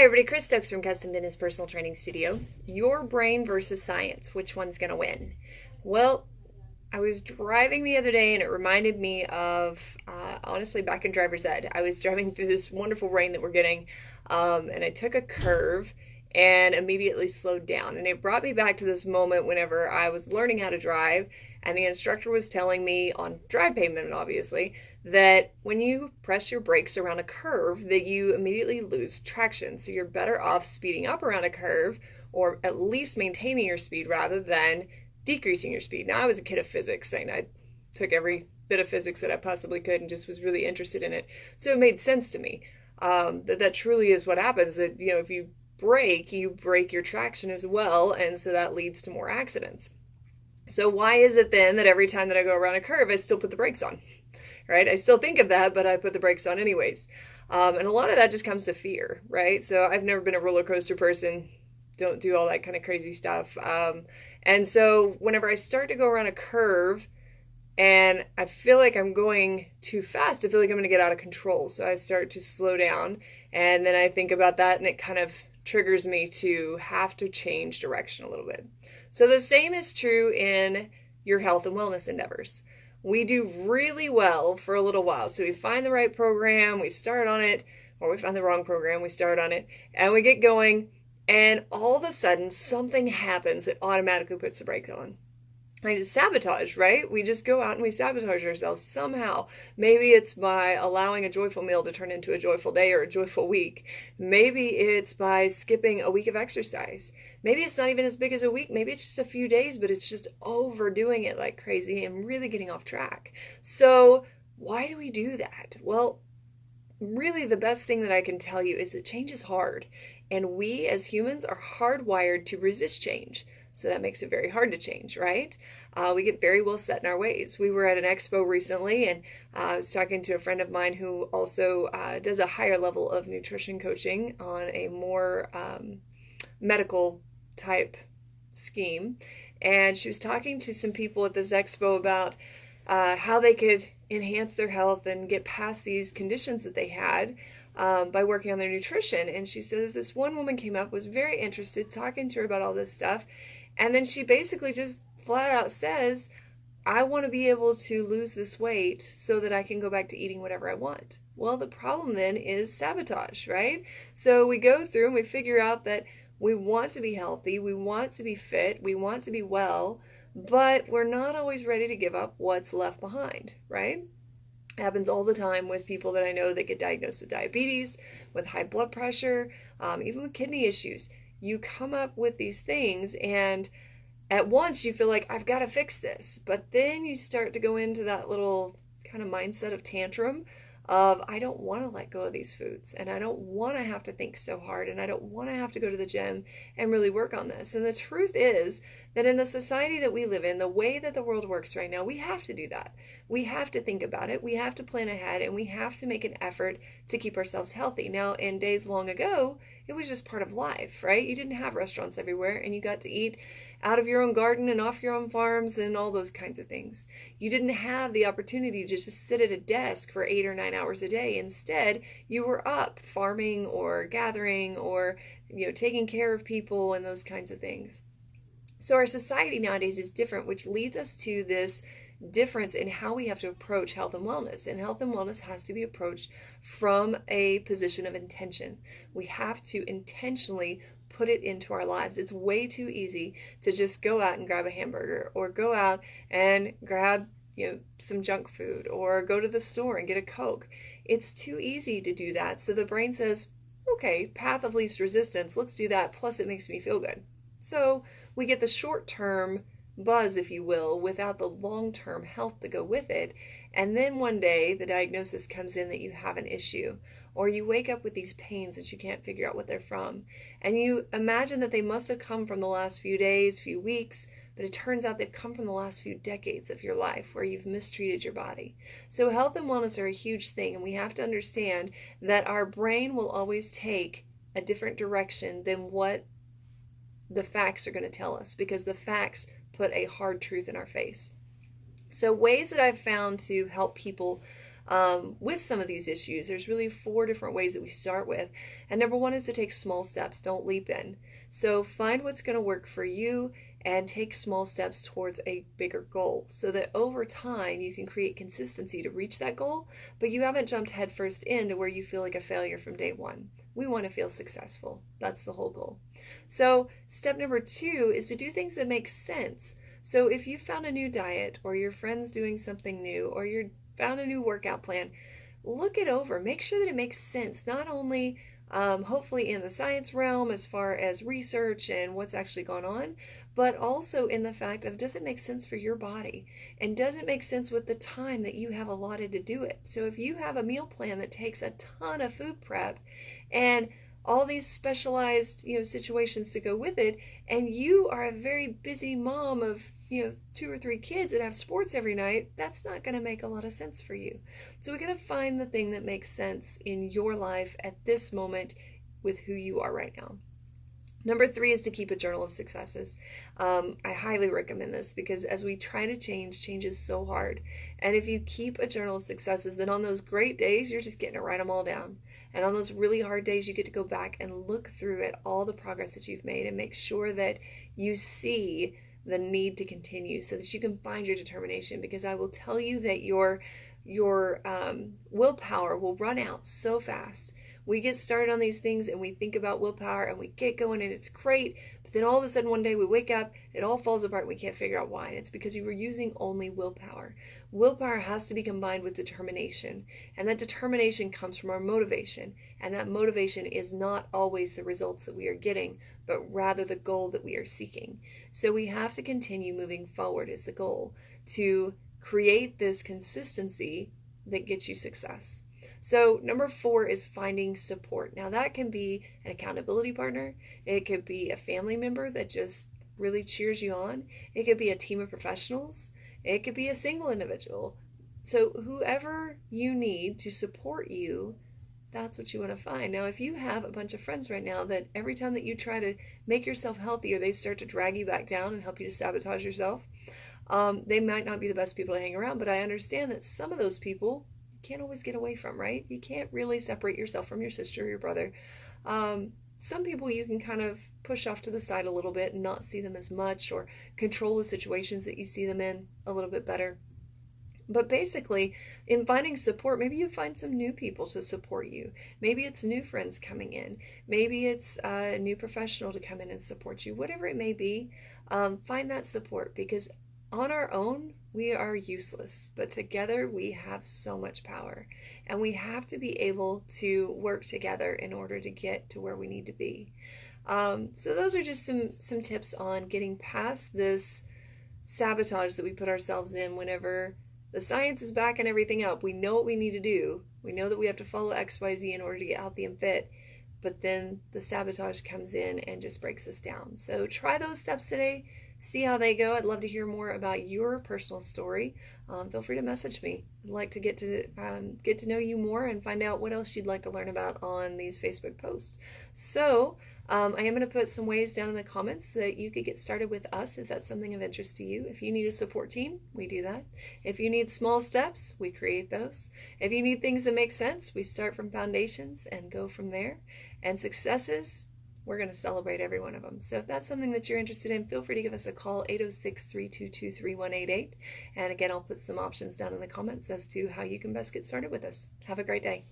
Hi everybody, Chris Stokes from Custom Fitness Personal Training Studio. Your brain versus science, which one's going to win? Well, I was driving the other day and it reminded me of, honestly, back in driver's ed. I was driving through this wonderful rain that we're getting, and I took a curve and immediately slowed down. And it brought me back to this moment whenever I was learning how to drive, and the instructor was telling me on dry pavement, obviously, that when you press your brakes around a curve, that you immediately lose traction. So you're better off speeding up around a curve, or at least maintaining your speed rather than decreasing your speed. Now, I was a kid of physics, and I took every bit of physics that I possibly could and just was really interested in it. So it made sense to me that truly is what happens. That, if you break your traction as well, and so that leads to more accidents. So why is it then that every time that I go around a curve, I still put the brakes on, right? I still think of that, but I put the brakes on anyways. And a lot of that just comes to fear, right? So I've never been a roller coaster person. Don't do all that kind of crazy stuff. And so whenever I start to go around a curve and I feel like I'm going too fast, I feel like I'm going to get out of control. So I start to slow down, and then I think about that, and it kind of triggers me to have to change direction a little bit. So the same is true in your health and wellness endeavors. We do really well for a little while. So we find the right program, we start on it, or we find the wrong program, we start on it, and we get going, and all of a sudden something happens that automatically puts the brake on. Like, it's sabotage, right? We just go out and we sabotage ourselves somehow. Maybe it's by allowing a joyful meal to turn into a joyful day or a joyful week. Maybe it's by skipping a week of exercise. Maybe it's not even as big as a week. Maybe it's just a few days, but it's just overdoing it like crazy and really getting off track. So why do we do that? Well, really the best thing that I can tell you is that change is hard. And we as humans are hardwired to resist change. So that makes it very hard to change, right? We get very well set in our ways. We were at an expo recently, and I was talking to a friend of mine who also does a higher level of nutrition coaching on a more medical type scheme. And she was talking to some people at this expo about how they could enhance their health and get past these conditions that they had by working on their nutrition. And she said that this one woman came up, was very interested, talking to her about all this stuff. And then she basically just flat out says, I want to be able to lose this weight so that I can go back to eating whatever I want. Well, the problem then is sabotage, right? So we go through and we figure out that we want to be healthy, we want to be fit, we want to be well, but we're not always ready to give up what's left behind, right? It happens all the time with people that I know that get diagnosed with diabetes, with high blood pressure, even with kidney issues. You come up with these things, and at once you feel like, I've got to fix this. But then you start to go into that little kind of mindset of tantrum of, I don't want to let go of these foods, and I don't want to have to think so hard, and I don't want to have to go to the gym and really work on this. And the truth is that in the society that we live in, the way that the world works right now, we have to do that. We have to think about it, we have to plan ahead, and we have to make an effort to keep ourselves healthy. Now, in days long ago, it was just part of life, right? You didn't have restaurants everywhere, and you got to eat out of your own garden and off your own farms and all those kinds of things. You didn't have the opportunity to just sit at a desk for 8 or 9 hours a day. Instead, you were up farming or gathering or taking care of people and those kinds of things. So our society nowadays is different, which leads us to this difference in how we have to approach health and wellness. And health and wellness has to be approached from a position of intention. We have to intentionally put it into our lives. It's way too easy to just go out and grab a hamburger, or go out and grab some junk food, or go to the store and get a Coke. It's too easy to do that. So the brain says, okay, path of least resistance, let's do that, plus it makes me feel good. So we get the short-term buzz, if you will, without the long-term health to go with it. And then one day the diagnosis comes in that you have an issue, or you wake up with these pains that you can't figure out what they're from. And you imagine that they must have come from the last few days, few weeks, but it turns out they've come from the last few decades of your life where you've mistreated your body. So health and wellness are a huge thing, and we have to understand that our brain will always take a different direction than what the facts are going to tell us, because the facts put a hard truth in our face. So ways that I've found to help people with some of these issues. There's really 4 different ways that we start with. And number 1 is to take small steps, don't leap in. So find what's going to work for you and take small steps towards a bigger goal so that over time you can create consistency to reach that goal, but you haven't jumped headfirst into where you feel like a failure from day one. We want to feel successful. That's the whole goal. So step number 2 is to do things that make sense. So if you found a new diet, or your friend's doing something new, or you found a new workout plan, look it over. Make sure that it makes sense, not only hopefully in the science realm as far as research and what's actually gone on, but also in the fact of, does it make sense for your body? And does it make sense with the time that you have allotted to do it? So if you have a meal plan that takes a ton of food prep and all these specialized, situations to go with it, and you are a very busy mom of, 2 or 3 kids that have sports every night, that's not going to make a lot of sense for you. So we got to find the thing that makes sense in your life at this moment with who you are right now. Number 3 is to keep a journal of successes. I highly recommend this because as we try to change is so hard. And if you keep a journal of successes, then on those great days, you're just getting to write them all down. And on those really hard days, you get to go back and look through at all the progress that you've made and make sure that you see the need to continue so that you can find your determination. Because I will tell you that your willpower will run out so fast. We get started on these things and we think about willpower and we get going and it's great, but then all of a sudden one day we wake up, it all falls apart, we can't figure out why, and it's because you were using only willpower. Willpower has to be combined with determination, and that determination comes from our motivation, and that motivation is not always the results that we are getting, but rather the goal that we are seeking. So we have to continue moving forward is the goal, to create this consistency that gets you success. So number 4 is finding support. Now that can be an accountability partner. It could be a family member that just really cheers you on. It could be a team of professionals. It could be a single individual. So whoever you need to support you, that's what you want to find. Now, if you have a bunch of friends right now that every time that you try to make yourself healthier, they start to drag you back down and help you to sabotage yourself, they might not be the best people to hang around, but I understand that some of those people can't always get away from, right? You can't really separate yourself from your sister or your brother. Some people you can kind of push off to the side a little bit and not see them as much, or control the situations that you see them in a little bit better. But basically, in finding support, maybe you find some new people to support you. Maybe it's new friends coming in. Maybe it's a new professional to come in and support you. Whatever it may be, find that support, because on our own, we are useless, but together we have so much power, and we have to be able to work together in order to get to where we need to be. So those are just some tips on getting past this sabotage that we put ourselves in whenever the science is backing everything up. We know what we need to do. We know that we have to follow XYZ in order to get healthy and fit, but then the sabotage comes in and just breaks us down. So try those steps today. See how they go. I'd love to hear more about your personal story. Feel free to message me. I'd like to get to know you more and find out what else you'd like to learn about on these Facebook posts. So I am going to put some ways down in the comments that you could get started with us if that's something of interest to you. If you need a support team, we do that. If you need small steps, we create those. If you need things that make sense, we start from foundations and go from there. And successes, we're going to celebrate every one of them. So if that's something that you're interested in, feel free to give us a call, 806-322-3188. And again, I'll put some options down in the comments as to how you can best get started with us. Have a great day.